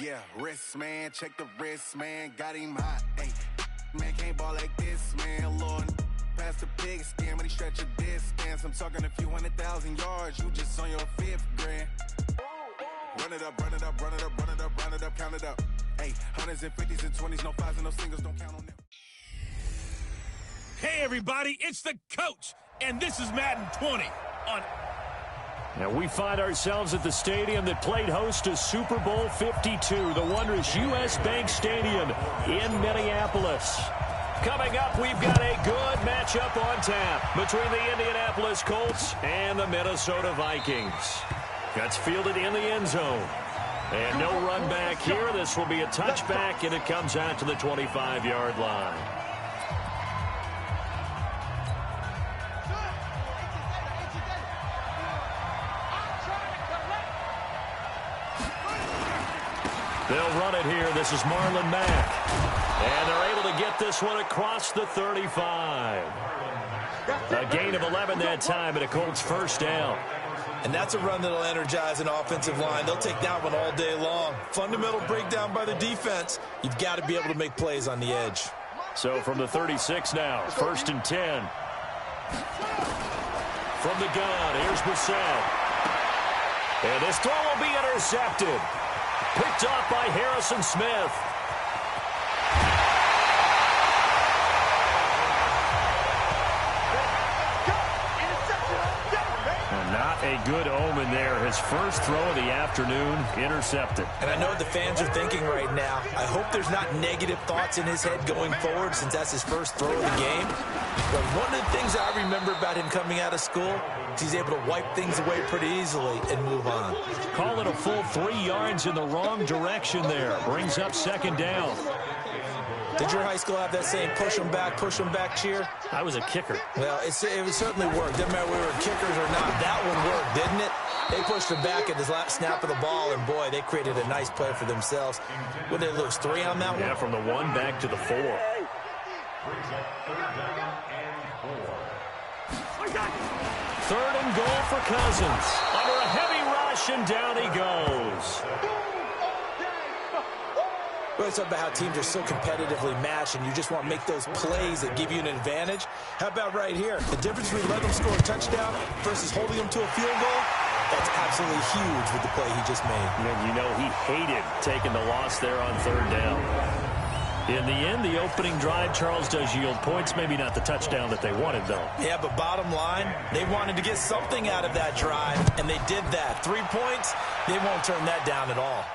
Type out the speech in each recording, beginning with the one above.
Yeah, wrist, man, check the wrist, man, got him hot, ayy. Man, can't ball like this, man, Lord. Past the pig skin when he stretch a distance. I'm talking a few 100,000 yards, you just on your 5th grand. Run it up, run it up, run it up, run it up, run it up, count it up. Ayy, hundreds and 50s and 20s, no 5s and no singles, don't count on them. Hey, everybody, it's the coach, and this is Madden 20 on... Now we find ourselves at the stadium that played host to Super Bowl 52, the wondrous U.S. Bank Stadium in Minneapolis. Coming up, we've got a good matchup on tap between the Indianapolis Colts and the Minnesota Vikings. That's fielded in the end zone. And no run back here. This will be a touchback, and it comes out to the 25-yard line. They'll run it here. This is Marlon Mack. And they're able to get this one across the 35. A gain of 11 that time, and a Colts first down. And that's a run that'll energize an offensive line. They'll take that one all day long. Fundamental breakdown by the defense. You've got to be able to make plays on the edge. So from the 36 now, 1st and 10. From the gun, here's Brissett. And this throw will be intercepted. Picked off by Harrison Smith. And not a good omen there. His first throw of the afternoon, intercepted. And I know what the fans are thinking right now. I hope there's not negative thoughts in his head going forward since that's his first throw of the game. But one of the things I remember about him coming out of school is he's able to wipe things away pretty easily and move on. Call it a full 3 yards in the wrong direction there. Brings up 2nd down. Did your high school have that saying, push them back cheer? I was a kicker. Well, it certainly worked. Didn't matter if we were kickers or not. That one worked, didn't it? They pushed him back at his last snap of the ball, and boy, they created a nice play for themselves. What did they lose, 3 on that one? Yeah, from the 1 back to the 4. 3rd and goal for Cousins. Under a heavy rush, and down he goes. We always talk about how teams are so competitively matched, and you just want to make those plays that give you an advantage. How about right here? The difference between letting them score a touchdown versus holding them to a field goal, that's absolutely huge with the play he just made. And you know he hated taking the loss there on 3rd down. In the end, the opening drive, Charles, does yield points. Maybe not the touchdown that they wanted, though. Yeah, but bottom line, they wanted to get something out of that drive, and they did that. 3 points, they won't turn that down at all.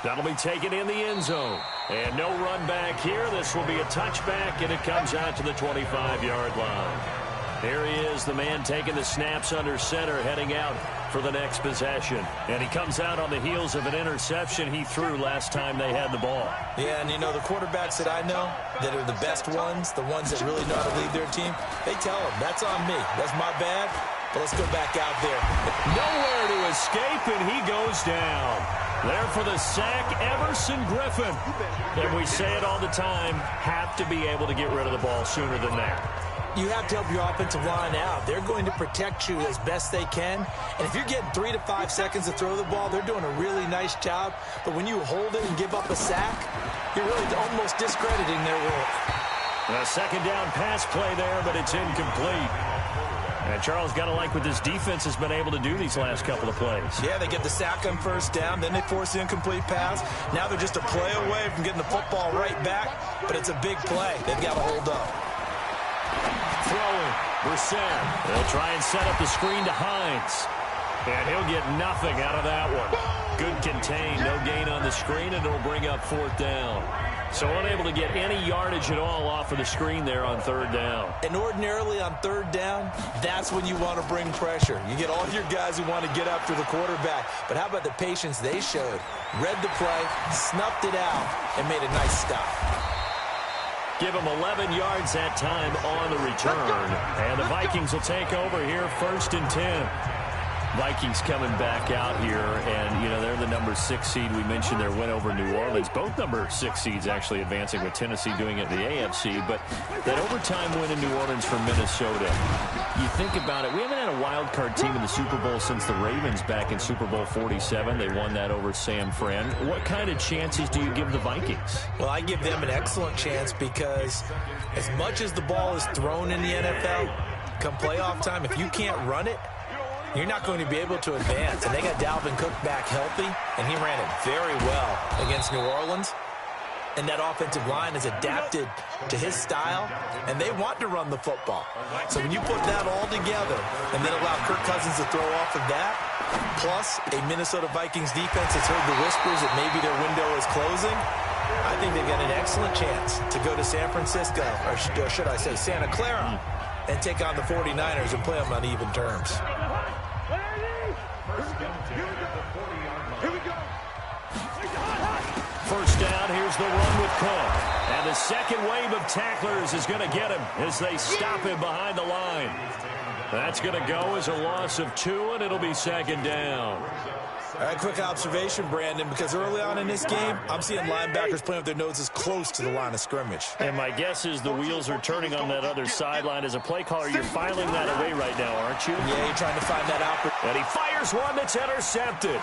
That'll be taken in the end zone. And no run back here. This will be a touchback, and it comes out to the 25-yard line. There he is, the man taking the snaps under center, heading out for the next possession. And he comes out on the heels of an interception he threw last time they had the ball. Yeah, and you know, the quarterbacks that I know that are the best ones, the ones that really know how to lead their team, they tell them, that's on me. That's my bad. But let's go back out there. Nowhere to escape, and he goes down. There for the sack, Everson Griffin. And we say it all the time, have to be able to get rid of the ball sooner than that. You have to help your offensive line out. They're going to protect you as best they can. And if you're getting 3 to 5 seconds to throw the ball, they're doing a really nice job. But when you hold it and give up a sack, you're really almost discrediting their work. A 2nd down pass play there, but it's incomplete. And Charles, got to like what this defense has been able to do these last couple of plays. Yeah, they get the sack on 1st down, then they force the incomplete pass. Now they're just a play away from getting the football right back, but it's a big play. They've got to hold up. Throwing, Brissett. They'll try and set up the screen to Hines. And he'll get nothing out of that one. Good contain, no gain on the screen, and it'll bring up 4th down. So unable to get any yardage at all off of the screen there on 3rd down. And ordinarily on 3rd down, that's when you want to bring pressure. You get all your guys who want to get after the quarterback. But how about the patience they showed? Read the play, snuffed it out, and made a nice stop. Give them 11 yards that time on the return. And the Vikings will take over here 1st and 10. Vikings coming back out here, and, you know, they're the number 6 seed. We mentioned their win over New Orleans. Both number 6 seeds actually advancing, with Tennessee doing it in the AFC. But that overtime win in New Orleans from Minnesota, you think about it, we haven't had a wild card team in the Super Bowl since the Ravens back in Super Bowl 47. They won that over San Fran. What kind of chances do you give the Vikings? Well, I give them an excellent chance because as much as the ball is thrown in the NFL, come playoff time, if you can't run it, you're not going to be able to advance. And they got Dalvin Cook back healthy, and he ran it very well against New Orleans. And that offensive line is adapted to his style, and they want to run the football. So when you put that all together and then allow Kirk Cousins to throw off of that, plus a Minnesota Vikings defense that's heard the whispers that maybe their window is closing, I think they've got an excellent chance to go to San Francisco, or should I say Santa Clara, and take on the 49ers and play them on even terms. First down, here's the run with Cook. And the second wave of tacklers is going to get him as they stop him behind the line. That's going to go as a loss of 2, and it'll be second down. All right, quick observation, Brandon, because early on in this game, I'm seeing linebackers playing with their noses close to the line of scrimmage. And my guess is the wheels are turning on that other sideline. As a play caller, you're filing that away right now, aren't you? Yeah, you're trying to find that out. And he fires one that's intercepted.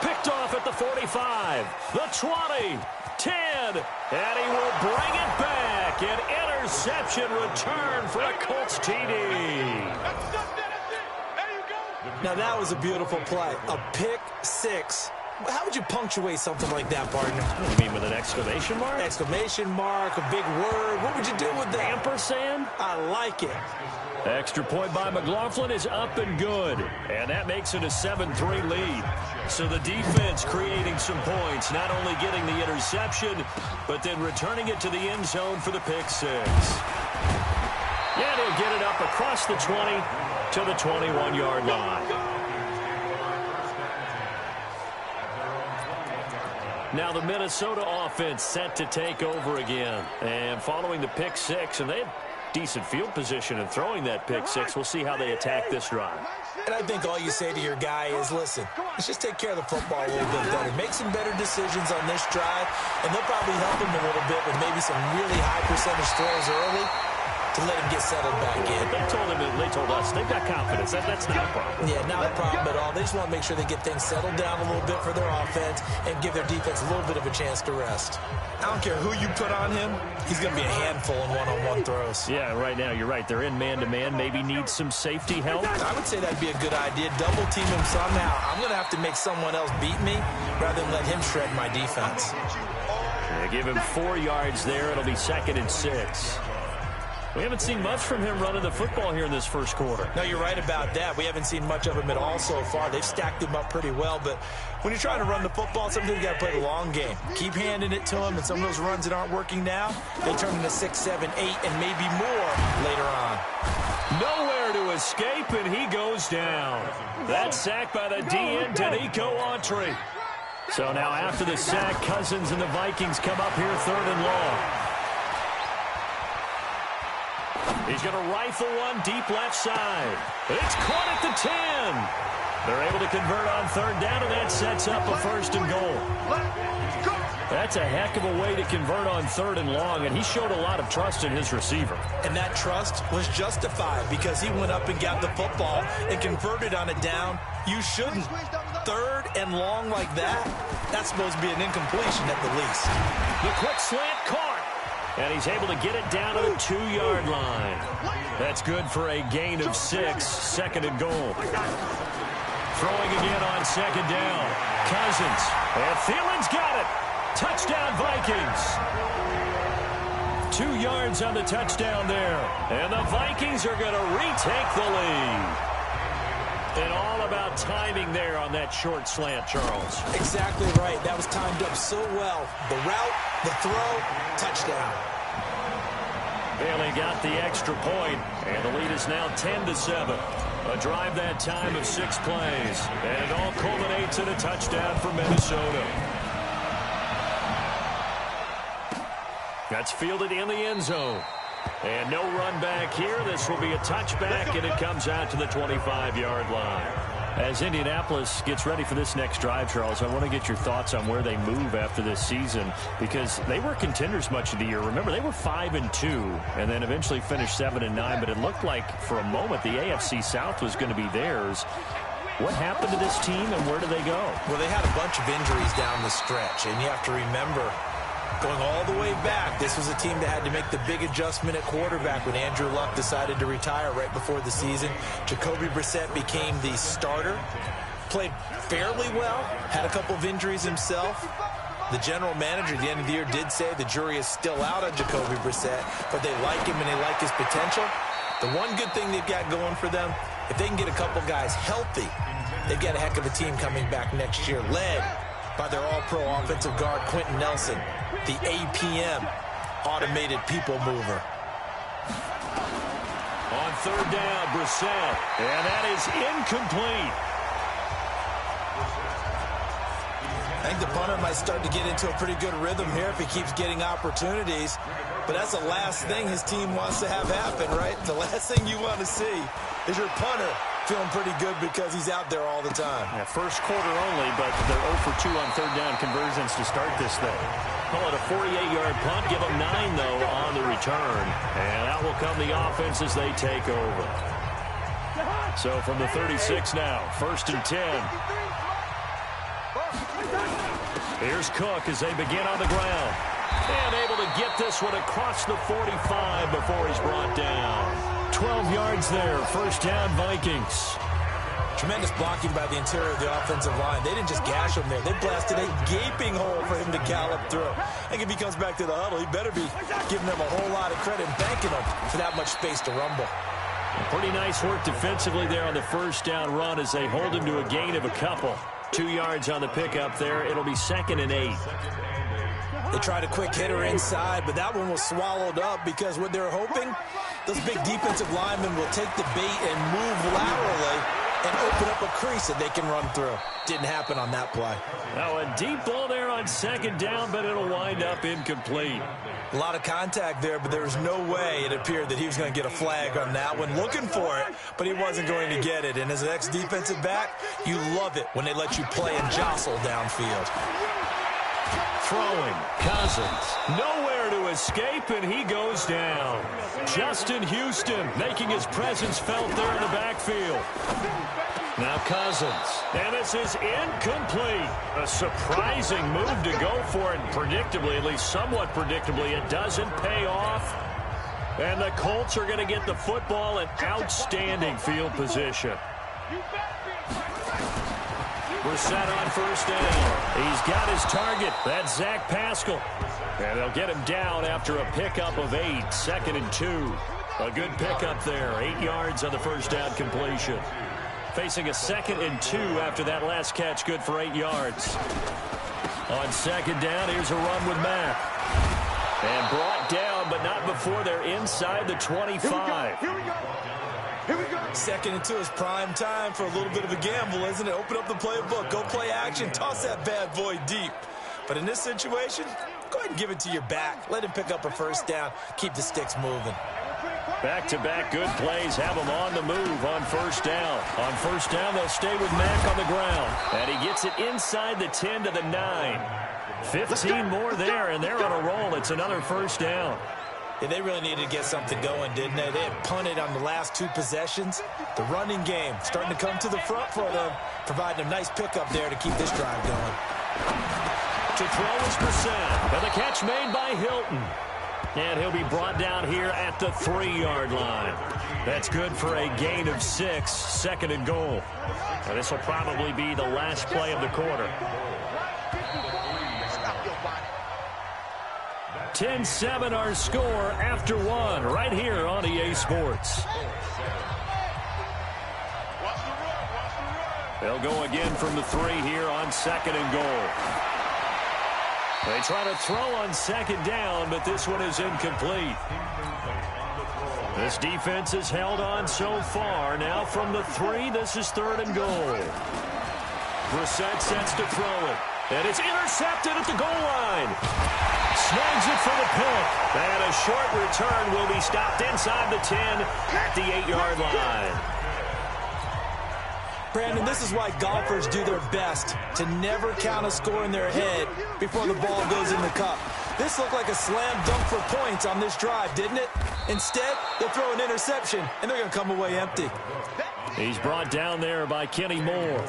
Picked off at the 45, the 20, 10, and he will bring it back. An interception return for a Colts TD. Now, that was a beautiful play. A pick six. How would you punctuate something like that, partner? What do you mean, with an exclamation mark? Exclamation mark, a big word. What would you do with that? Ampersand? I like it. Extra point by McLaughlin is up and good. And that makes it a 7-3 lead. So the defense creating some points, not only getting the interception, but then returning it to the end zone for the pick six. And he'll get it up across the 20 to the 21-yard line. Now the Minnesota offense set to take over again. And following the pick six, and they have decent field position in throwing that pick six. We'll see how they attack this drive. And I think all you say to your guy is, listen, let's just take care of the football a little bit better. Make some better decisions on this drive, and they'll probably help him a little bit with maybe some really high percentage throws early to let him get settled back in. They told us they've got confidence. That's not a problem. Yeah, not a problem at all. They just want to make sure they get things settled down a little bit for their offense and give their defense a little bit of a chance to rest. I don't care who you put on him, he's going to be a handful in one-on-one throws. Yeah, right now, you're right. They're in man-to-man. Maybe need some safety help. I would say that'd be a good idea. Double team him somehow. I'm going to have to make someone else beat me rather than let him shred my defense. They give him 4 yards there. It'll be 2nd and 6. We haven't seen much from him running the football here in this first quarter. No, you're right about that. We haven't seen much of him at all so far. They've stacked him up pretty well, but when you're trying to run the football, sometimes you got to play the long game. Keep handing it to him, and some of those runs that aren't working now, they turn into 6, 7, 8, and maybe more later on. Nowhere to escape, and he goes down. That sack by the DN, Danico Autry. So now after the sack, Cousins and the Vikings come up here 3rd and long. He's going to rifle one deep left side. It's caught at the 10. They're able to convert on 3rd down, and that sets up a 1st and goal. That's a heck of a way to convert on 3rd and long, and he showed a lot of trust in his receiver. And that trust was justified because he went up and got the football and converted on it down. You shouldn't. 3rd and long like that, that's supposed to be an incompletion at the least. The quick slant caught. And he's able to get it down to the 2-yard line. That's good for a gain of 6, 2nd and goal. Throwing again on 2nd down. Cousins. And Thielen's got it. Touchdown, Vikings. 2 yards on the touchdown there. And the Vikings are going to retake the lead. And all about timing there on that short slant, Charles. Exactly right. That was timed up so well. The route, the throw, touchdown. Bailey got the extra point, and the lead is now 10-7. A drive that time of 6 plays, and it all culminates in a touchdown for Minnesota. That's fielded in the end zone. And no run back here. This will be a touchback, and it comes out to the 25-yard line. As Indianapolis gets ready for this next drive, Charles, I want to get your thoughts on where they move after this season, because they were contenders much of the year. Remember, they were 5-2 and then eventually finished 7-9, but it looked like for a moment the AFC South was going to be theirs. What happened to this team and where do they go? Well, they had a bunch of injuries down the stretch, and you have to remember, going all the way back, this was a team that had to make the big adjustment at quarterback when Andrew Luck decided to retire right before the season. Jacoby Brissett became the starter, played fairly well, had a couple of injuries himself. The general manager at the end of the year did say the jury is still out on Jacoby Brissett, but they like him and they like his potential. The one good thing they've got going for them, if they can get a couple guys healthy, they've got a heck of a team coming back next year, led by their all-pro offensive guard, Quentin Nelson, the APM, automated people mover. On third down, Brissett, and that is incomplete. I think the punter might start to get into a pretty good rhythm here if he keeps getting opportunities. But that's the last thing his team wants to have happen, right? The last thing you want to see is your punter feeling pretty good because he's out there all the time. Yeah, first quarter only, but they're 0 for 2 on third down conversions to start this thing. Call it a 48-yard punt. Give them 9, though, on the return. And out will come the offense as they take over. So from the 36 now, 1st and 10. Here's Cook as they begin on the ground. And able to get this one across the 45 before he's brought down. 12 yards there, 1st down Vikings. Tremendous blocking by the interior of the offensive line. They didn't just gash him there. They blasted a gaping hole for him to gallop through. I think if he comes back to the huddle, he better be giving them a whole lot of credit and thanking them for that much space to rumble. Pretty nice work defensively there on the 1st down run as they hold him to a gain of a couple. 2 yards on the pickup there. It'll be 2nd and 8. They tried a quick hitter inside, but that one was swallowed up because what they're hoping, those big defensive linemen will take the bait and move laterally and open up a crease that they can run through. Didn't happen on that play. Now a deep ball there on 2nd down, but it'll wind up incomplete. A lot of contact there, but there was no way it appeared that he was going to get a flag on that one. Looking for it, but he wasn't going to get it. And as an ex-defensive back, you love it when they let you play and jostle downfield. Throwing, Cousins, nowhere to escape, and he goes down. Justin Houston making his presence felt there in the backfield. Now Cousins, and this is incomplete. A surprising move to go for it, predictably, at least somewhat predictably. It doesn't pay off, and the Colts are going to get the football in outstanding field position. Brissett on 1st down. He's got his target. That's Zach Pascal. And they'll get him down after a pickup of 8. 2nd and 2. A good pickup there. 8 yards on the 1st down completion. Facing a 2nd and 2 after that last catch. Good for 8 yards. On 2nd down, here's a run with Mack. And brought down, but not before they're inside the 25. Here we go. 2nd and 2 is prime time for a little bit of a gamble, isn't it? Open up the playbook, go play action, toss that bad boy deep. But in this situation, go ahead and give it to your back. Let him pick up a 1st down, keep the sticks moving. Back-to-back good plays have him on the move on 1st down. On 1st down, they'll stay with Mack on the ground. And he gets it inside the 10 to the 9. 15 more there, and they're on a roll. It's another 1st down. Yeah, they really needed to get something going, didn't they? They had punted on the last 2 possessions. The running game starting to come to the front for them, providing a nice pickup there to keep this drive going. To throw is Brissett, and the catch made by Hilton. And he'll be brought down here at the 3-yard line. That's good for a gain of 6, 2nd and goal. And this will probably be the last play of the quarter. 10-7 our score after 1 right here on EA Sports. They'll go again from the 3 here on 2nd and goal. They try to throw on 2nd down, but this one is incomplete. This defense has held on so far. Now from the 3, this is 3rd and goal. Brissett sets to throw it. And it's intercepted at the goal line. Snags it for the pick. And a short return will be stopped inside the 10 at the 8-yard line. Brandon, this is why golfers do their best to never count a score in their head before the ball goes in the cup. This looked like a slam dunk for points on this drive, didn't it? Instead, they'll throw an interception, and they're going to come away empty. He's brought down there by Kenny Moore.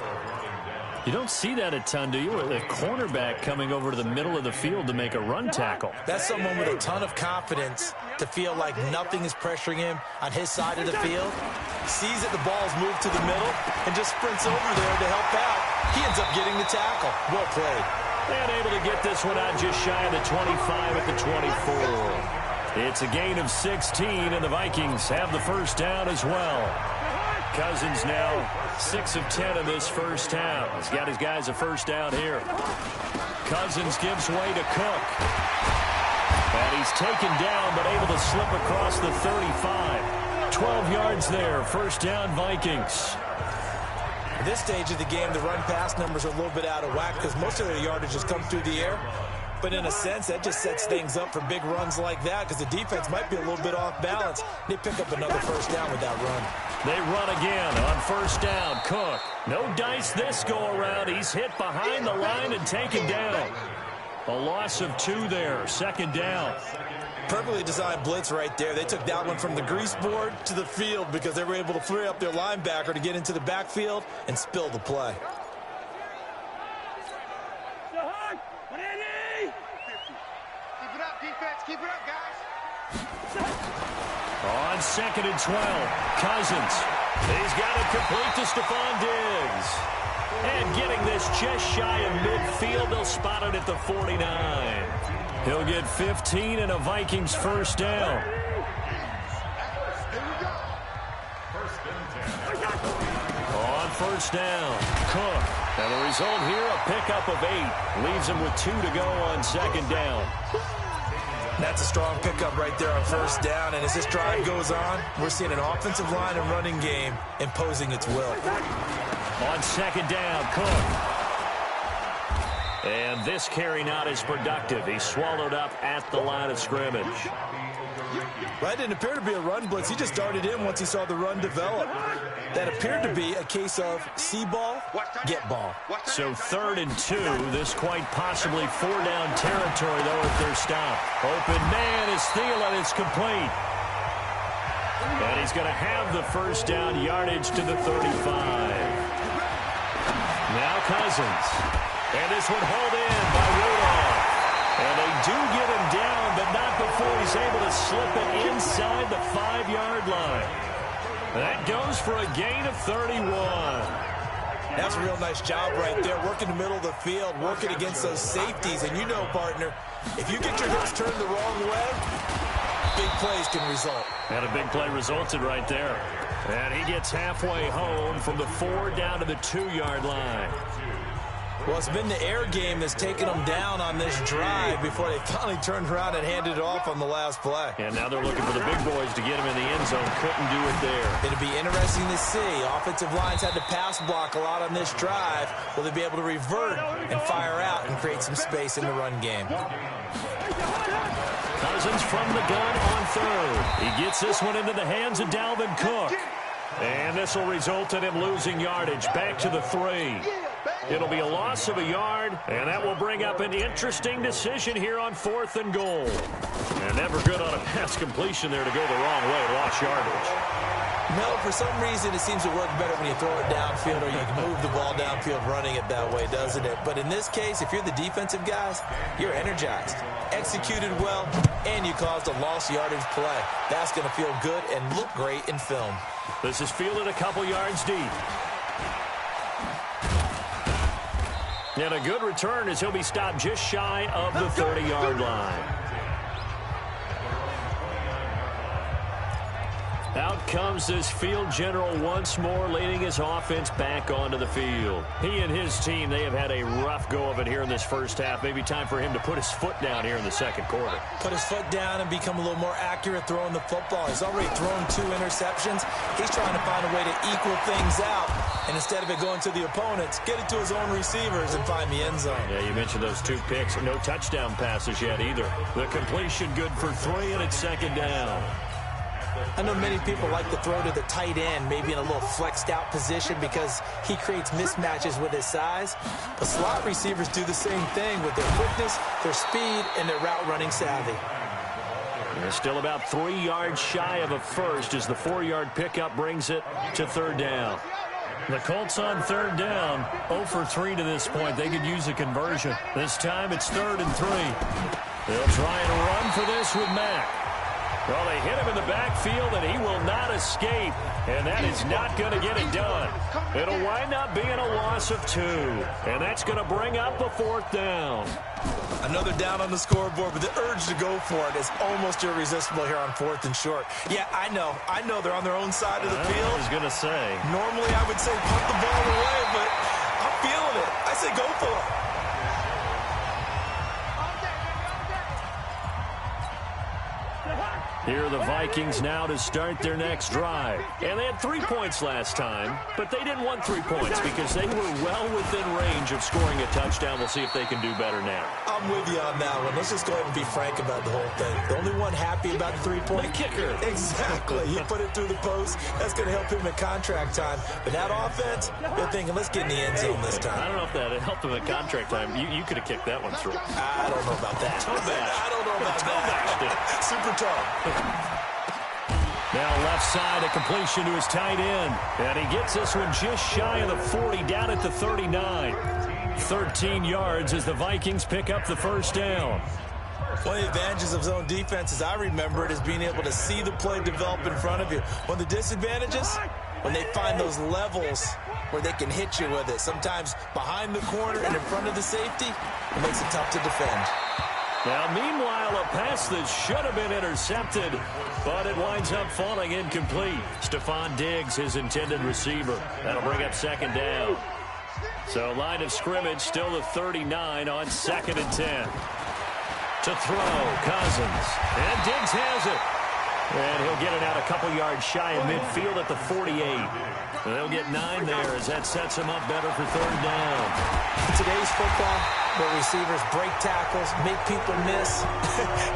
You don't see that a ton, do you? A cornerback coming over to the middle of the field to make a run tackle. That's someone with a ton of confidence to feel like nothing is pressuring him on his side of the field. Sees that the ball's moved to the middle and just sprints over there to help out. He ends up getting the tackle. Well played. And able to get this one out just shy of the 25 at the 24. It's a gain of 16, and the Vikings have the first down as well. Cousins now 6 of 10 in this first half. He's got his guys a first down here. Cousins gives way to Cook. And he's taken down, but able to slip across the 35. 12 yards there. First down, Vikings. At this stage of the game, the run-pass numbers are a little bit out of whack because most of their yardage has come through the air. But in a sense, that just sets things up for big runs like that because the defense might be a little bit off balance. They pick up another first down with that run. They run again on first down. Cook. No dice this go-around. He's hit behind the line and taken down. A loss of 2 there. Second down. Perfectly designed blitz right there. They took that one from the grease board to the field because they were able to free up their linebacker to get into the backfield and spill the play. Keep it up, guys. On second and 12, Cousins. He's got it complete to Stephon Diggs. And getting this just shy of midfield, they'll spot it at the 49. He'll get 15 and a Vikings first down. On first down, Cook. And the result here, a pickup of 8. Leaves him with 2 to go on second down. That's a strong pickup right there on first down. And as this drive goes on, we're seeing an offensive line and running game imposing its will. On second down, Cook. And this carry not as productive. He's swallowed up at the line of scrimmage. That didn't appear to be a run blitz. He just darted in once he saw the run develop. That appeared to be a case of see ball, get ball. So 3rd and 2. This quite possibly 4-down territory, though, if they're stopped. Open man is Thielen. It's complete. And he's going to have the first down yardage to the 35. Now Cousins. And this one hauled in by Rudolph. And they do get him down, but not before he's able to slip it inside the 5-yard line. That goes for a gain of 31. That's a real nice job right there, working the middle of the field, working against those safeties. And you know, partner, if you get your hips turned the wrong way, big plays can result. And a big play resulted right there. And he gets halfway home from the 4 down to the 2-yard line. Well, it's been the air game that's taken them down on this drive before they finally turned around and handed it off on the last play. And now they're looking for the big boys to get him in the end zone. Couldn't do it there. It'll be interesting to see. Offensive lines had to pass block a lot on this drive. Will they be able to revert and fire out and create some space in the run game? Cousins from the gun on 3rd. He gets this one into the hands of Dalvin Cook. And this will result in him losing yardage back to the 3. It'll be a loss of a yard, and that will bring up an interesting decision here on 4th and goal. And never good on a pass completion there to go the wrong way. Lost yardage. No, for some reason it seems to work better when you throw it downfield or you can move the ball downfield running it that way, doesn't it? But in this case, if you're the defensive guys, you're energized, executed well, and you caused a lost yardage play. That's going to feel good and look great in film. This is fielded a couple yards deep. And a good return as he'll be stopped just shy of the 30-yard line. Out comes this field general once more, leading his offense back onto the field. He and his team, they have had a rough go of it here in this first half. Maybe time for him to put his foot down here in the second quarter. Put his foot down and become a little more accurate throwing the football. He's already thrown 2 interceptions. He's trying to find a way to equal things out. And instead of it going to the opponents, get it to his own receivers and find the end zone. Yeah, you mentioned those 2 picks. No touchdown passes yet either. The completion good for 3, and it's second down. I know many people like to throw to the tight end, maybe in a little flexed out position because he creates mismatches with his size. But slot receivers do the same thing with their quickness, their speed, and their route running savvy. They're still about 3 yards shy of a first as the 4-yard pickup brings it to third down. The Colts on third down, 0 for 3 to this point. They could use a conversion. This time it's 3rd and 3. They'll try and run for this with Mack. Well, they hit him in the backfield, and he will not escape, and that is not going to get it done. It'll wind up being a loss of 2, and that's going to bring up a 4th down. Another down on the scoreboard, but the urge to go for it is almost irresistible here on 4th and short. Yeah, I know they're on their own side of the field. I was going to say. Normally, I would say put the ball away, but I'm feeling it. I say go for it. Here are the Vikings now to start their next drive. And they had 3 points last time, but they didn't want 3 points because they were well within range of scoring a touchdown. We'll see if they can do better now. I'm with you on that one. Let's just go ahead and be frank about the whole thing. The only one happy about the 3-point The kicker. Exactly. He put it through the post. That's going to help him in contract time. But that offense, they're thinking, let's get in the end zone this time. I don't know if that helped him in contract time. You could have kicked that one through. I don't know about that. I don't know about that. Super tough. Now left side, a completion to his tight end. And he gets this one just shy of the 40, down at the 39. 13 yards as the Vikings pick up the first down. One of the advantages of zone defense, as I remember it, is being able to see the play develop in front of you. One of the disadvantages, when they find those levels where they can hit you with it, sometimes behind the corner and in front of the safety, it makes it tough to defend. Now, meanwhile, a pass that should have been intercepted, but it winds up falling incomplete. Stephon Diggs, his intended receiver. That'll bring up second down. So, line of scrimmage, still the 39 on 2nd and 10. To throw, Cousins. And Diggs has it. And he'll get it out a couple yards shy of midfield at the 48. And they'll get 9 there as that sets him up better for third down. In today's football, where receivers break tackles, make people miss,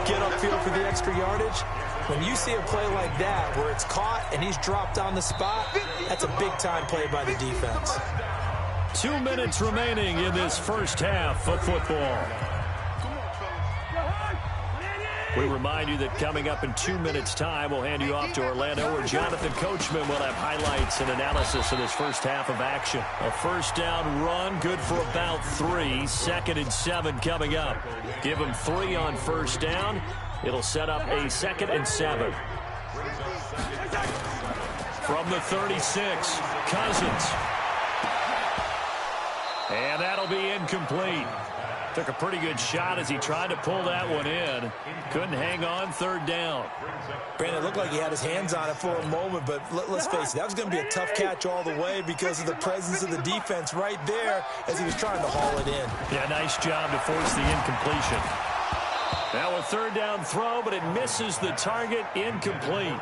get upfield for the extra yardage, when you see a play like that where it's caught and he's dropped on the spot, that's a big-time play by the defense. 2 minutes remaining in this first half of football. We remind you that coming up in 2 minutes' time, we'll hand you off to Orlando, where Jonathan Coachman will have highlights and analysis of this first half of action. A first down run, good for about 3. 2nd and 7 coming up. Give him 3 on first down. It'll set up a 2nd and 7. From the 36, Cousins. And that'll be incomplete. Took a pretty good shot as he tried to pull that one in. Couldn't hang on, third down. Brandon, it looked like he had his hands on it for a moment, but let's face it, that was going to be a tough catch all the way because of the presence of the defense right there as he was trying to haul it in. Yeah, nice job to force the incompletion. Now a third down throw, but it misses the target, incomplete.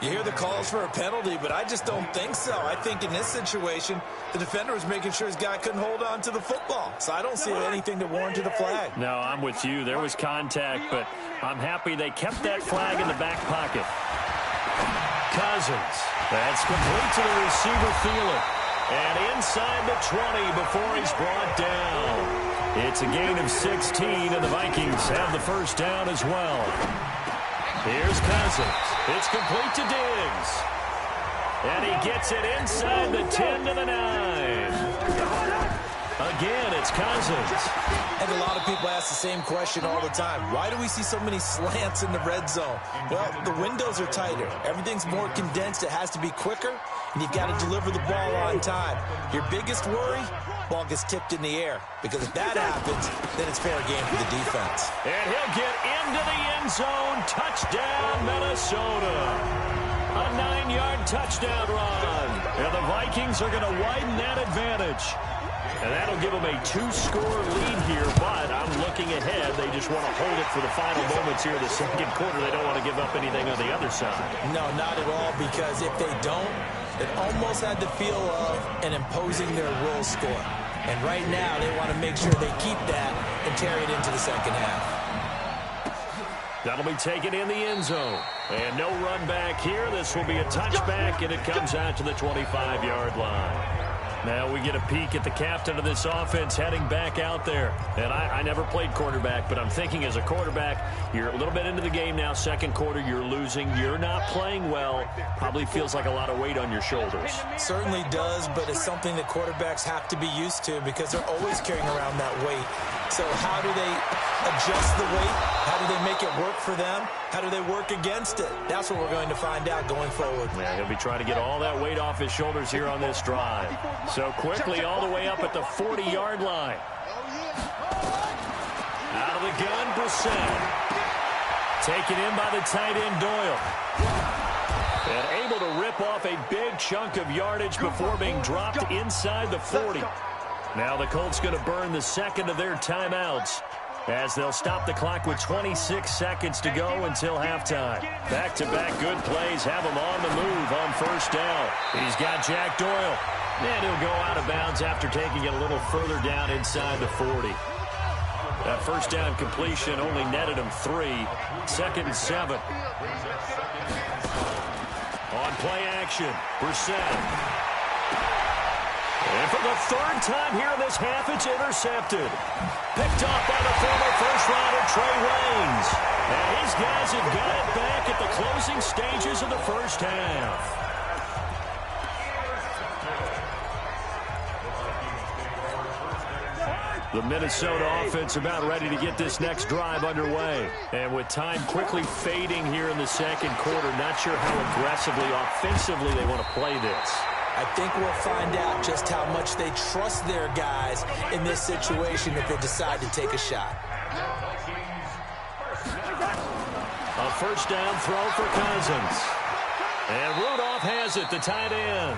You hear the calls for a penalty, but I just don't think so. I think in this situation, the defender was making sure his guy couldn't hold on to the football. So I don't see anything to warrant the flag. No, I'm with you. There was contact, but I'm happy they kept that flag in the back pocket. Cousins. That's complete to the receiver, Thielen. And inside the 20 before he's brought down. It's a gain of 16, and the Vikings have the first down as well. Here's Cousins. It's complete to Diggs. And he gets it inside the 10 to the 9. Again, it's Cousins. And a lot of people ask the same question all the time. Why do we see so many slants in the red zone? Well, the windows are tighter. Everything's more condensed. It has to be quicker, and you've got to deliver the ball on time. Your biggest worry? Ball gets tipped in the air. Because if that happens, then it's fair game for the defense. And he'll get into the end zone. Touchdown, Minnesota. A 9-yard touchdown run. And the Vikings are going to widen that advantage. And that'll give them a 2-score lead here, but I'm looking ahead. They just want to hold it for the final moments here of the second quarter. They don't want to give up anything on the other side. No, not at all, because if they don't, it almost had the feel of an imposing their will score. And right now, they want to make sure they keep that and carry it into the second half. That'll be taken in the end zone. And no run back here. This will be a touchback, and it comes out to the 25-yard line. Now we get a peek at the captain of this offense heading back out there. And I never played quarterback, but I'm thinking as a quarterback, you're a little bit into the game now. Second quarter, you're losing. You're not playing well. Probably feels like a lot of weight on your shoulders. Certainly does, but it's something that quarterbacks have to be used to because they're always carrying around that weight. So how do they adjust the weight? How do they make it work for them? How do they work against it? That's what we're going to find out going forward. Yeah, he'll be trying to get all that weight off his shoulders here on this drive. So quickly all the way up at the 40-yard line. Out of the gun, Brissett. Taken in by the tight end, Doyle. And able to rip off a big chunk of yardage before being dropped inside the 40. Now the Colts going to burn the second of their timeouts as they'll stop the clock with 26 seconds to go until halftime. Back-to-back good plays have him on the move on first down. He's got Jack Doyle. And he'll go out of bounds after taking it a little further down inside the 40. That first down completion only netted him 3. 2nd and 7. On play action, Brissett. And for the third time here in this half, it's intercepted. Picked off by the former first-rounder Trey Waynes. And his guys have got it back at the closing stages of the first half. The Minnesota offense about ready to get this next drive underway. And with time quickly fading here in the second quarter, not sure how aggressively, offensively they want to play this. I think we'll find out just how much they trust their guys in this situation if they decide to take a shot. A first down throw for Cousins. And Rudolph has it, the tight end.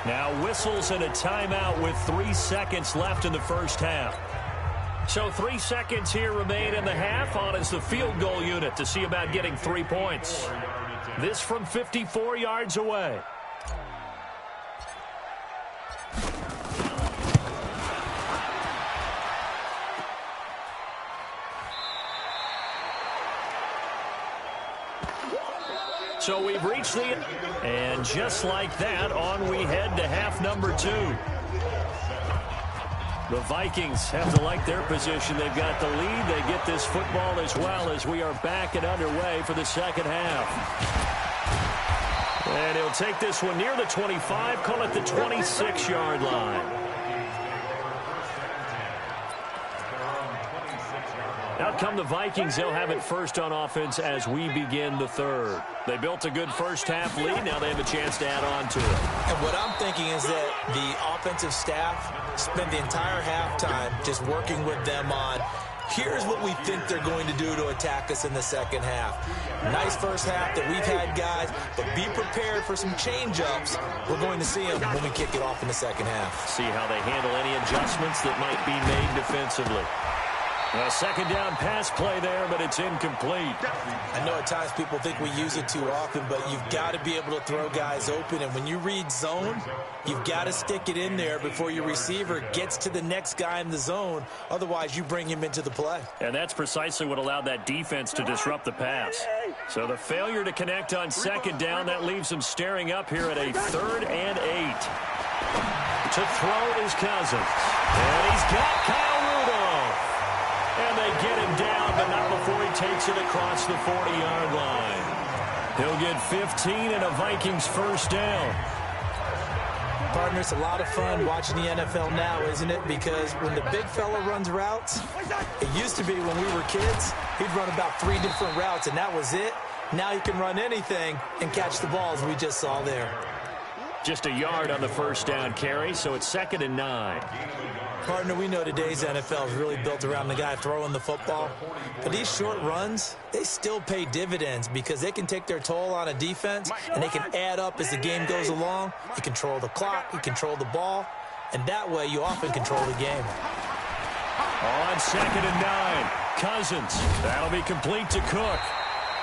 Now whistles and a timeout with 3 seconds left in the first half. So 3 seconds here remain in the half on as the field goal unit to see about getting 3 points. This from 54 yards away. So we've reached the end. And just like that, on we head to half number 2. The Vikings have to like their position. They've got the lead. They get this football as well as we are back and underway for the second half. And he'll take this one near the 25, call it the 26-yard line. Out come the Vikings. They'll have it first on offense as we begin the third. They built a good first-half lead. Now they have a chance to add on to it. And what I'm thinking is that the offensive staff spent the entire halftime just working with them on, here's what we think they're going to do to attack us in the second half. Nice first half that we've had, guys, but be prepared for some change-ups. We're going to see them when we kick it off in the second half. See how they handle any adjustments that might be made defensively. A second down pass play there, but it's incomplete. I know at times people think we use it too often, but you've got to be able to throw guys open. And when you read zone, you've got to stick it in there before your receiver gets to the next guy in the zone. Otherwise, you bring him into the play. And that's precisely what allowed that defense to disrupt the pass. So the failure to connect on second down, that leaves them staring up here at a 3rd and 8. To throw is Cousins. And he's got Kyle Rudolph. And they get him down, but not before he takes it across the 40-yard line. He'll get 15 and a Vikings first down. Partner, it's a lot of fun watching the NFL now, isn't it? Because when the big fella runs routes, it used to be when we were kids, he'd run about 3 different routes, and that was it. Now he can run anything and catch the balls we just saw there. Just a yard on the first down carry, so it's 2nd and 9. Partner, we know today's NFL is really built around the guy throwing the football. But these short runs, they still pay dividends because they can take their toll on a defense and they can add up as the game goes along. You control the clock, you control the ball, and that way you often control the game. On 2nd and 9, Cousins. That'll be complete to Cook.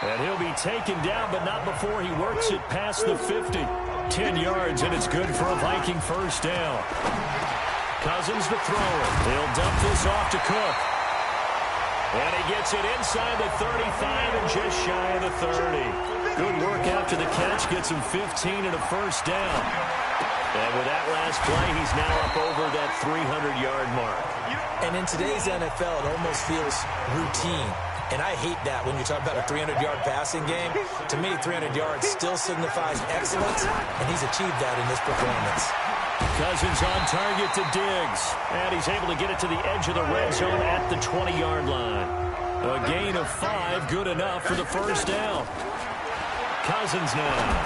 And he'll be taken down, but not before he works it past the 50. 10 yards, and it's good for a Viking first down. Cousins to throw it. He'll dump this off to Cook. And he gets it inside the 35 and just shy of the 30. Good work after the catch. Gets him 15 and a first down. And with that last play, he's now up over that 300-yard mark. And in today's NFL, it almost feels routine. And I hate that when you talk about a 300-yard passing game. To me, 300 yards still signifies excellence, and he's achieved that in this performance. Cousins on target to Diggs. And he's able to get it to the edge of the red zone at the 20-yard line. A gain of 5, good enough for the first down. Cousins now.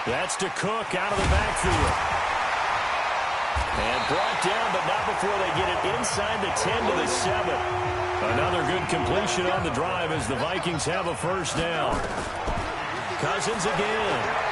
That's to Cook out of the backfield. And brought down, but not before they get it inside the 10 to the 7. Another good completion on the drive as the Vikings have a first down. Cousins again.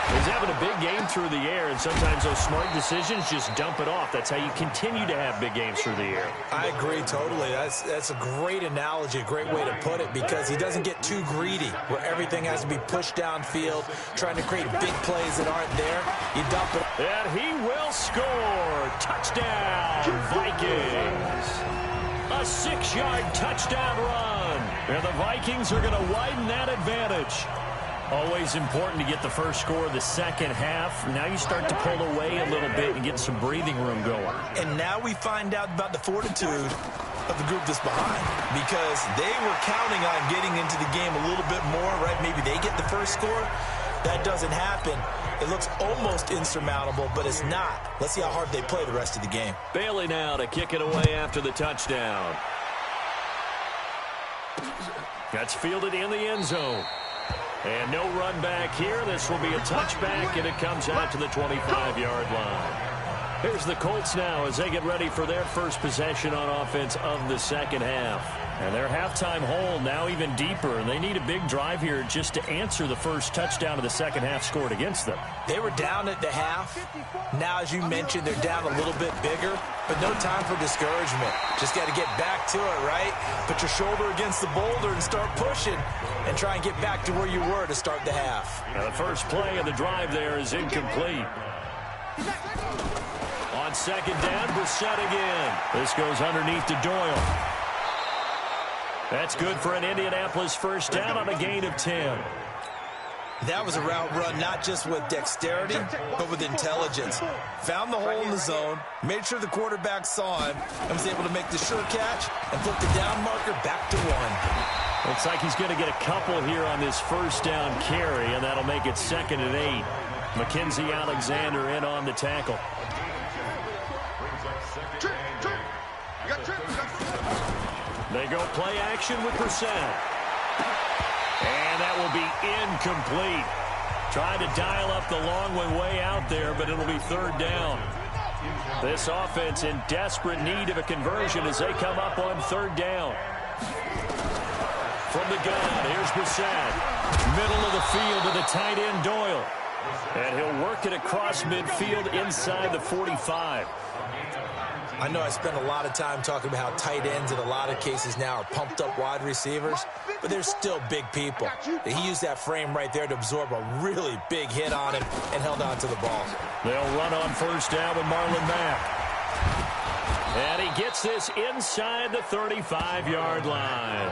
He's having a big game through the air, and sometimes those smart decisions just dump it off. That's how you continue to have big games through the air. I agree totally. That's a great analogy, a great way to put it, because he doesn't get too greedy where everything has to be pushed downfield, trying to create big plays that aren't there. You dump it. And he will score. Touchdown, Vikings. A 6-yard touchdown run. And the Vikings are going to widen that advantage. Always important to get the first score of the second half. Now you start to pull away a little bit and get some breathing room going. And now we find out about the fortitude of the group that's behind, because they were counting on getting into the game a little bit more, right? Maybe they get the first score. That doesn't happen. It looks almost insurmountable, but it's not. Let's see how hard they play the rest of the game. Bailey now to kick it away after the touchdown. That's fielded in the end zone. And no run back here. This will be a touchback, and it comes out to the 25-yard line. Here's the Colts now as they get ready for their first possession on offense of the second half. And their halftime hole now even deeper, and they need a big drive here just to answer the first touchdown of the second half scored against them. They were down at the half. Now, as you mentioned, they're down a little bit bigger, but no time for discouragement. Just got to get back to it, right? Put your shoulder against the boulder and start pushing and try and get back to where you were to start the half. Now the first play of the drive there is incomplete. On second down, Brissett again. This goes underneath to Doyle. That's good for an Indianapolis first down on a gain of 10. That was a route run not just with dexterity, but with intelligence. Found the hole in the zone, made sure the quarterback saw him, and was able to make the sure catch and flip the down marker back to 1. Looks like he's going to get a couple here on this first down carry, and that'll make it 2nd and 8. Mackenzie Alexander in on the tackle. They go play action with Brissett. And that will be incomplete. Trying to dial up the long one way out there, but it'll be 3rd down. This offense in desperate need of a conversion as they come up on 3rd down. From the gun, here's Brissett. Middle of the field to the tight end, Doyle. And he'll work it across midfield inside the 45. I know I spent a lot of time talking about how tight ends in a lot of cases now are pumped up wide receivers, but they're still big people. He used that frame right there to absorb a really big hit on him and held on to the ball. They'll run on first down with Marlon Mack. And he gets this inside the 35-yard line.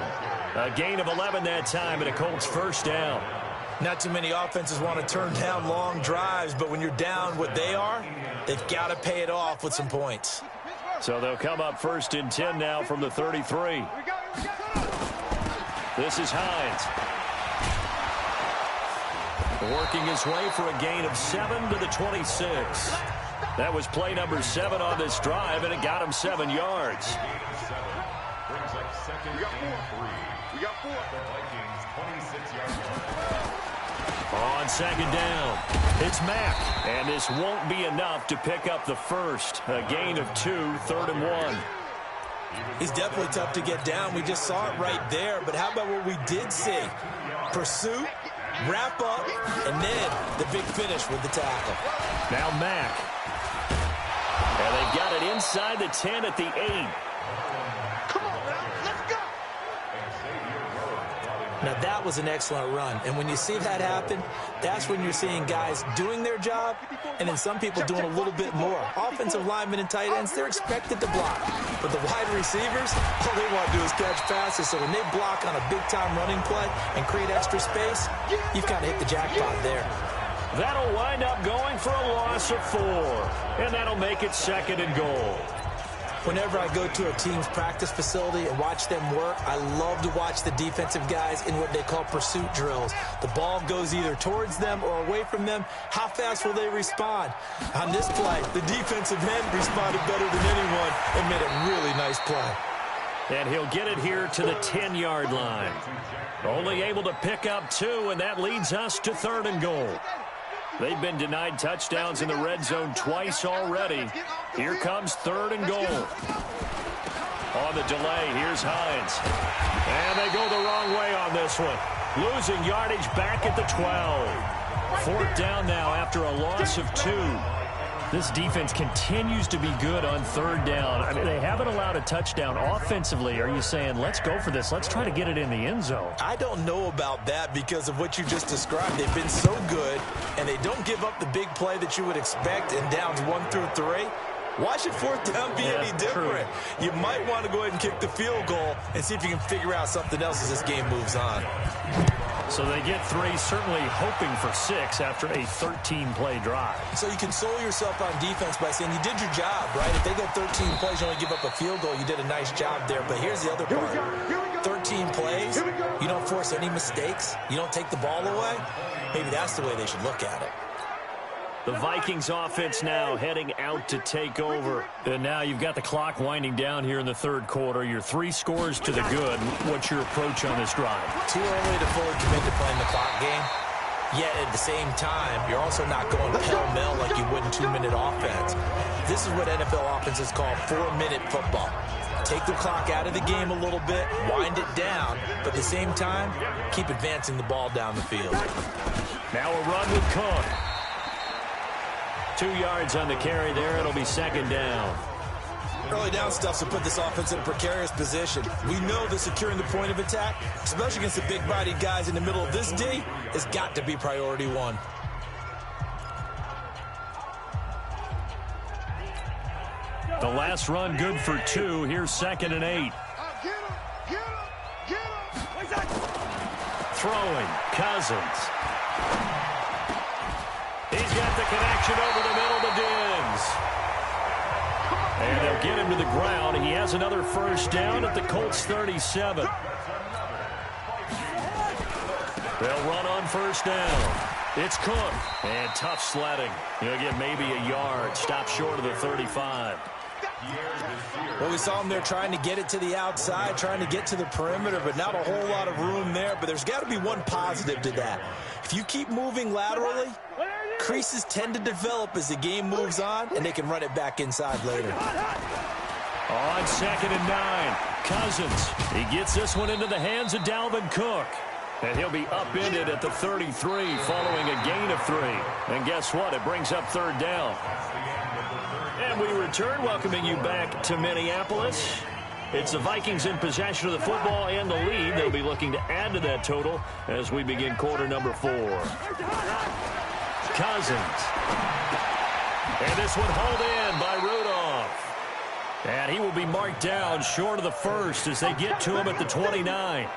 A gain of 11 that time and a Colts first down. Not too many offenses want to turn down long drives, but when you're down what they are, they've got to pay it off with some points. So they'll come up 1st and 10 now from the 33. This is Hines. Working his way for a gain of 7 to the 26. That was play number 7 on this drive, and it got him 7 yards. We got 4. On second down, it's Mack. And this won't be enough to pick up the first. A gain of 2, 3rd and 1. He's definitely tough to get down. We just saw it right there. But how about what we did see? Pursuit, wrap up, and then the big finish with the tackle. Now Mack. And they've got it inside the 10 at the 8. Come on, let's go. Now, that was an excellent run. And when you see that happen, that's when you're seeing guys doing their job and then some people doing a little bit more. Offensive linemen and tight ends, they're expected to block. But the wide receivers, all they want to do is catch passes. So when they block on a big-time running play and create extra space, you've kind of hit the jackpot there. That'll wind up going for a loss of 4. And that'll make it 2nd and goal. Whenever I go to a team's practice facility and watch them work, I love to watch the defensive guys in what they call pursuit drills. The ball goes either towards them or away from them. How fast will they respond? On this play, the defensive end responded better than anyone and made a really nice play. And he'll get it here to the 10-yard line. Only able to pick up 2, and that leads us to 3rd and goal. They've been denied touchdowns in the red zone twice already. Here comes 3rd and goal. On the delay, here's Hines. And they go the wrong way on this one. Losing yardage back at the 12. 4th down now after a loss of 2. This defense continues to be good on 3rd down. I mean, they haven't allowed a touchdown offensively. Are you saying, let's go for this? Let's try to get it in the end zone. I don't know about that because of what you just described. They've been so good, and they don't give up the big play that you would expect in downs 1 through 3. Why should 4th down be any different? True. You might want to go ahead and kick the field goal and see if you can figure out something else as this game moves on. So they get 3, certainly hoping for 6 after a 13-play drive. So you console yourself on defense by saying you did your job, right? If they go 13 plays, you only give up a field goal, you did a nice job there. But here's the other part. 13 plays, you don't force any mistakes, you don't take the ball away. Maybe that's the way they should look at it. The Vikings offense now heading out to take over. And now you've got the clock winding down here in the 3rd quarter. You're 3 scores to the good. What's your approach on this drive? Too early to fully commit to playing the clock game. Yet at the same time, you're also not going pell-mell like you would in 2-minute offense. This is what NFL offenses call 4-minute football. Take the clock out of the game a little bit, wind it down, but at the same time, keep advancing the ball down the field. Now a run with Cook. 2 yards on the carry there. It'll be 2nd down. Early down stuff to put this offense in a precarious position. We know that securing the point of attack, especially against the big-bodied guys in the middle of this D, has got to be priority 1. The last run good for 2. Here's 2nd and 8. Throwing, Cousins. He's got the connection over the middle to Diggs. And they'll get him to the ground. He has another 1st down at the Colts 37. They'll run on 1st down. It's Cook. And tough sledding. He'll get maybe a yard. Stop short of the 35. Well, we saw him there trying to get it to the outside, trying to get to the perimeter, but not a whole lot of room there. But there's got to be one positive to that. If you keep moving laterally, creases tend to develop as the game moves on, and they can run it back inside later. On 2nd and 9, Cousins. He gets this one into the hands of Dalvin Cook. And he'll be upended at the 33 following a gain of 3. And guess what? It brings up 3rd down. And we return, welcoming you back to Minneapolis. It's the Vikings in possession of the football and the lead. They'll be looking to add to that total as we begin quarter number 4. Cousins. And this one hauled in by Rudolph. And he will be marked down short of the 1st as they get to him at the 29.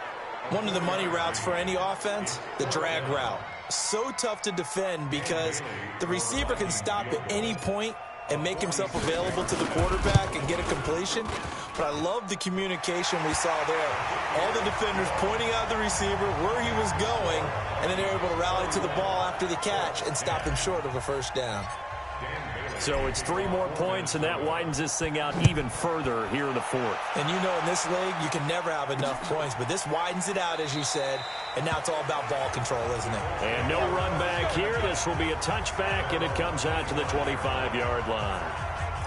One of the money routes for any offense, the drag route. So tough to defend because the receiver can stop at any point and make himself available to the quarterback and get a completion. But I love the communication we saw there. All the defenders pointing out the receiver, where he was going, and then they're able to rally to the ball after the catch and stop him short of a 1st down. So it's 3 more points, and that widens this thing out even further here in the 4th. And you know in this league, you can never have enough points, but this widens it out, as you said, and now it's all about ball control, isn't it? And no run back here. This will be a touchback, and it comes out to the 25-yard line.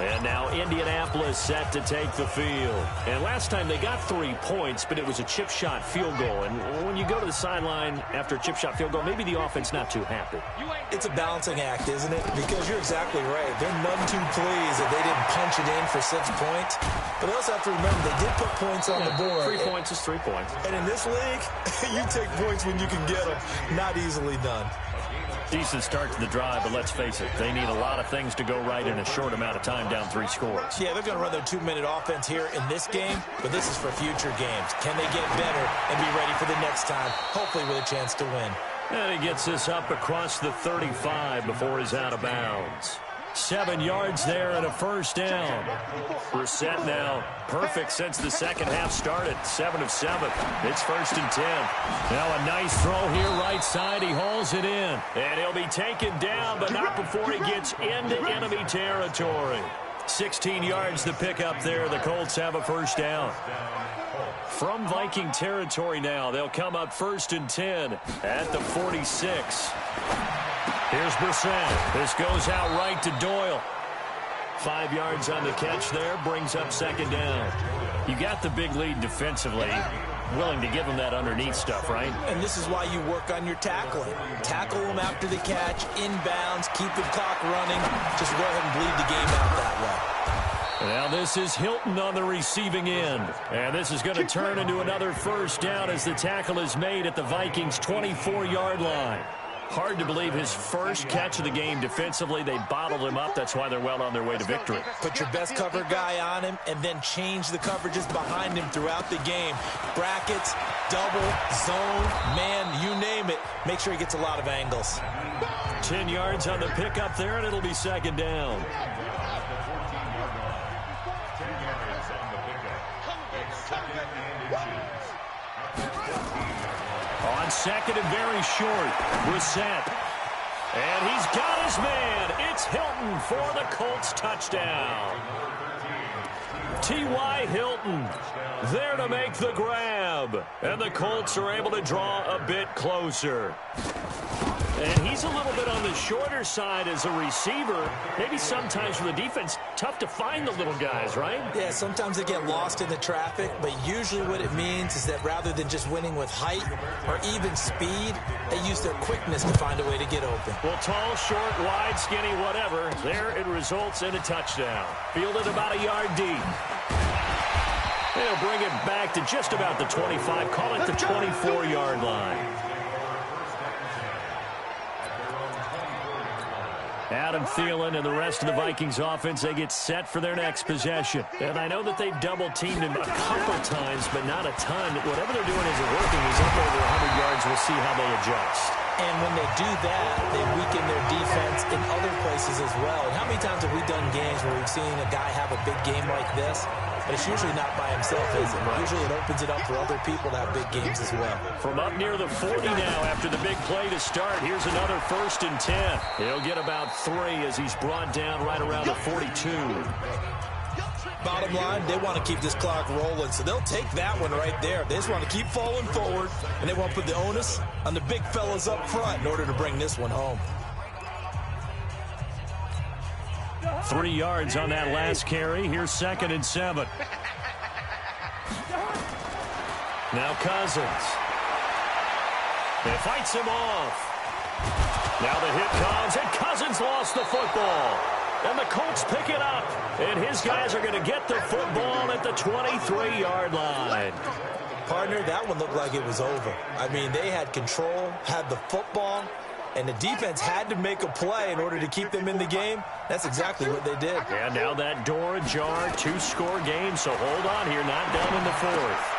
And now Indianapolis set to take the field. And last time they got 3 points, but it was a chip shot field goal. And when you go to the sideline after a chip shot field goal, maybe the offense not too happy. It's a balancing act, isn't it? Because you're exactly right. They're none too pleased that they didn't punch it in for 6 points. But they also have to remember they did put points on the board. 3 points is 3 points. And in this league, you take points when you can get them. Not easily done. Decent start to the drive, but let's face it, they need a lot of things to go right in a short amount of time, down 3 scores. Yeah, they're going to run their 2-minute offense here in this game, but this is for future games. Can they get better and be ready for the next time, hopefully with a chance to win? And he gets this up across the 35 before he's out of bounds. 7 yards there and a first down. Brissett now perfect since the second half started. 7 of 7. It's 1st and 10. Now a nice throw here right side. He hauls it in. And he'll be taken down, but not before he gets into enemy territory. 16 yards to pick up there. The Colts have a first down. From Viking territory now, they'll come up 1st and 10 at the 46. Here's Brissett. This goes out right to Doyle. 5 yards on the catch there, brings up 2nd down. You got the big lead defensively. Willing to give them that underneath stuff, right? And this is why you work on your tackling. Tackle them after the catch, inbounds, keep the clock running. Just go ahead and bleed the game out that way. Now this is Hilton on the receiving end. And this is going to turn into another first down as the tackle is made at the Vikings' 24-yard line. Hard to believe his first catch of the game defensively. They bottled him up. That's why they're well on their way to victory. Put your best cover guy on him and then change the coverages behind him throughout the game. Brackets, double, zone, man, you name it. Make sure he gets a lot of angles. 10 yards on the pickup there, and it'll be 2nd down. On 2nd and very short, Brissett. And he's got his man. It's Hilton for the Colts touchdown. T.Y. Hilton there to make the grab. And the Colts are able to draw a bit closer. And he's a little bit on the shorter side as a receiver. Maybe sometimes for the defense, tough to find the little guys, right? Yeah, sometimes they get lost in the traffic, but usually what it means is that rather than just winning with height or even speed, they use their quickness to find a way to get open. Well, tall, short, wide, skinny, whatever, there it results in a touchdown. Fielded about a yard deep. They'll bring it back to just about the 25, call it the 24-yard line. Adam Thielen and the rest of the Vikings offense, they get set for their next possession. And I know that they've double-teamed him a couple times, but not a ton. Whatever they're doing isn't working. He's up over 100 yards. We'll see how they adjust. And when they do that, they weaken their defense in other places as well. And how many times have we done games where we've seen a guy have a big game like this? But it's usually not by himself, is it? Usually it opens it up for other people to have big games as well. From up near the 40 now after the big play to start, here's another 1st and 10. He'll get about 3 as he's brought down right around the 42. Bottom line, they want to keep this clock rolling, so they'll take that one right there. They just want to keep falling forward, and they want to put the onus on the big fellas up front in order to bring this one home. 3 yards on that last carry. Here's 2nd and 7. Now Cousins. He fights him off. Now the hit comes, and Cousins lost the football. And the Colts pick it up. And his guys are going to get the football at the 23-yard line. Partner, that one looked like it was over. I mean, they had control, had the football, and the defense had to make a play in order to keep them in the game. That's exactly what they did. And now that door ajar, 2-score game, so hold on here, not done in the 4th.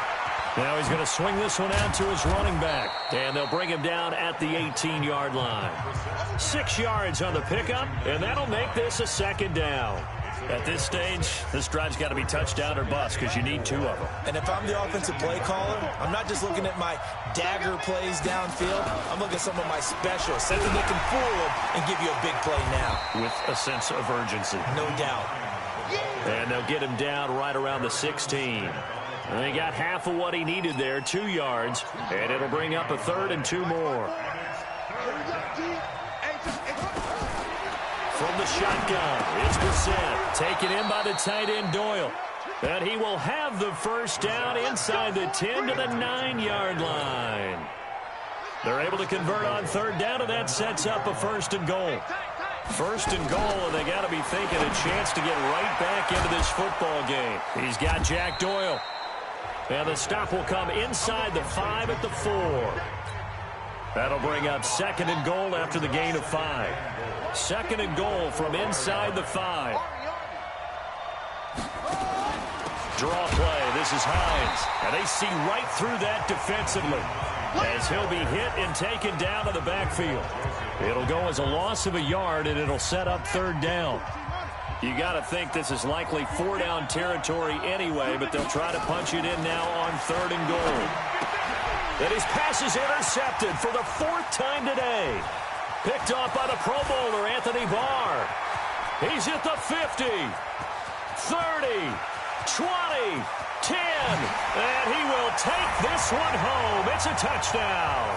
Now he's going to swing this one out to his running back, and they'll bring him down at the 18-yard line. 6 yards on the pickup, and that'll make this a 2nd down. At this stage, this drive's got to be touchdown or bust because you need 2 of them. And if I'm the offensive play caller, I'm not just looking at my dagger plays downfield. I'm looking at some of my specials, something that can fool them and give you a big play now. With a sense of urgency. No doubt. And they'll get him down right around the 16. And he got half of what he needed there, 2 yards, and it'll bring up a 3rd and 2 more. from the shotgun. It's Brissett, taken in by the tight end Doyle. And he will have the first down inside the 10 to the 9-yard line. They're able to convert on third down, and that sets up a first and goal. First and goal, and they got to be thinking a chance to get right back into this football game. He's got Jack Doyle. And the stop will come inside the 5 at the 4. That'll bring up second and goal after the gain of 5. Second and goal from inside the 5. Draw play. This is Hines. And they see right through that defensively as he'll be hit and taken down to the backfield. It'll go as a loss of a yard, and it'll set up third down. You got to think this is likely 4-down territory anyway, but they'll try to punch it in now on third and goal. And his pass is intercepted for the 4th time today. Picked off by the Pro Bowler, Anthony Barr. He's at the 50, 30, 20, 10, and he will take this one home. It's a touchdown.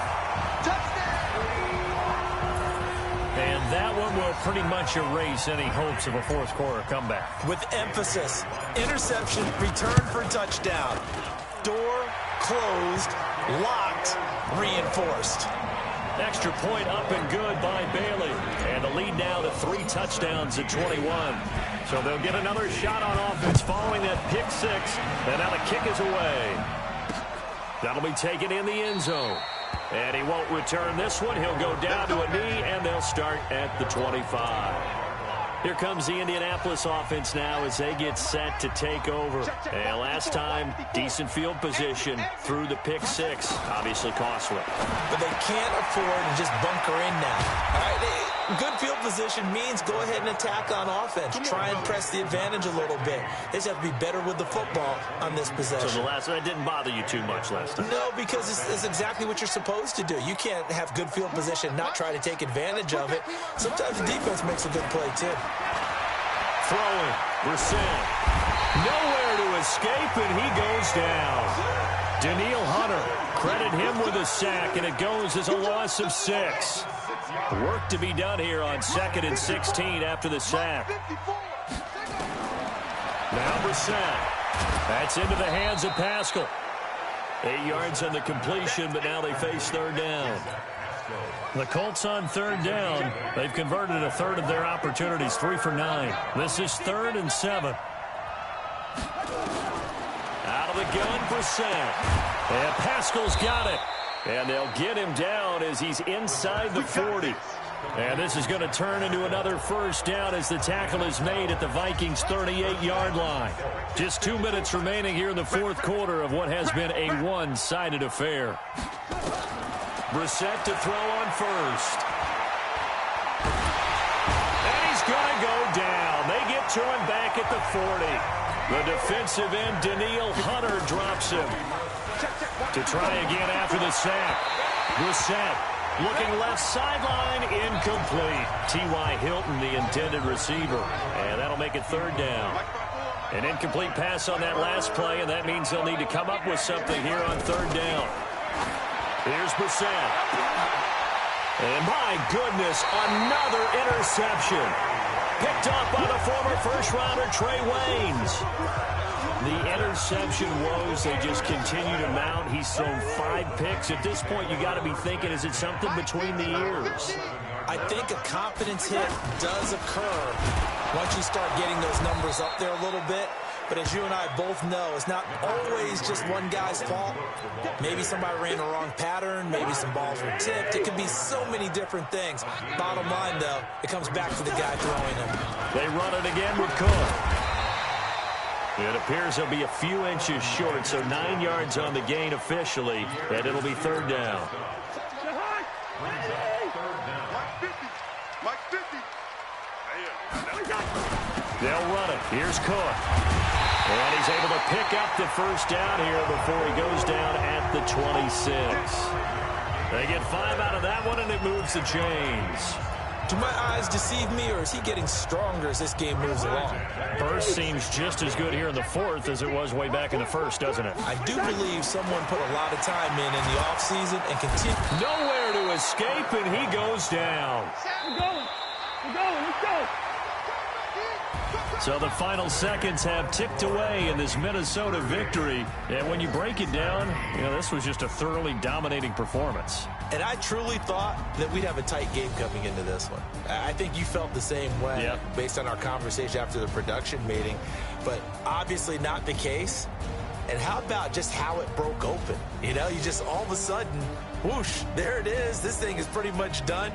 And that one will pretty much erase any hopes of a fourth-quarter comeback. With emphasis, interception, return for touchdown. Door closed, locked, reinforced. Extra point up and good by Bailey. And the lead now to 3 touchdowns at 21. So they'll get another shot on offense following that pick 6. And now the kick is away. That'll be taken in the end zone. And he won't return this one. He'll go down to a knee, and they'll start at the 25. Here comes the Indianapolis offense now as they get set to take over. And last time, decent field position through the pick 6. Obviously costly. But they can't afford to just bunker in now. All right, good field position means go ahead and attack on offense. Try and press the advantage a little bit. They just have to be better with the football on this possession. So that didn't bother you too much last time? No, because it's exactly what you're supposed to do. You can't have good field position and not try to take advantage of it. Sometimes the defense makes a good play, too. Throwing, Brissett. Nowhere to escape, and he goes down. Daniil Hunter, credit him with a sack, and it goes as a loss of 6. Work to be done here on 2nd and 16 after the sack. Now Brissett. That's into the hands of Pascal. 8 yards on the completion, but now they face third down. The Colts on third down. They've converted a third of their opportunities, 3 for 9. This is 3rd and 7. Out of the gun, Brissett. And Pascal's got it. And they'll get him down as he's inside the 40. And this is going to turn into another first down as the tackle is made at the Vikings' 38-yard line. Just 2 minutes remaining here in the 4th quarter of what has been a one-sided affair. Brissett to throw on first. And he's going to go down. They get to him back at the 40. The defensive end, Daniil Hunter, drops him. To try again after the sack. Brissett looking left sideline, incomplete. T.Y. Hilton, the intended receiver. And that'll make it third down. An incomplete pass on that last play, and that means they'll need to come up with something here on third down. Here's Brissett. And my goodness, another interception. Picked off by the former first-rounder Trey Waynes. The interception woes, they just continue to mount. He's thrown 5 picks. At this point, you got to be thinking, is it something between the ears? I think a confidence hit does occur once you start getting those numbers up there a little bit. But as you and I both know, it's not always just one guy's fault. Maybe somebody ran the wrong pattern. Maybe some balls were tipped. It could be so many different things. Bottom line, though, it comes back to the guy throwing them. They run it again with Cook. It appears they'll be a few inches short, so 9 yards on the gain officially, and it'll be third down. They'll run it. Here's Cook. And he's able to pick up the first down here before he goes down at the 26. They get 5 out of that one, and it moves the chains. Do my eyes deceive me, or is he getting stronger as this game moves along? Burst seems just as good here in the 4th as it was way back in the 1st, doesn't it? I do believe someone put a lot of time in the offseason and continue. Nowhere to escape, and he goes down. We're going. Let's go. So the final seconds have ticked away in this Minnesota victory. And when you break it down, this was just a thoroughly dominating performance. And I truly thought that we'd have a tight game coming into this one. I think you felt the same way based on our conversation after the production meeting, but obviously not the case. And how about just how it broke open? You just all of a sudden, whoosh, there it is. This thing is pretty much done.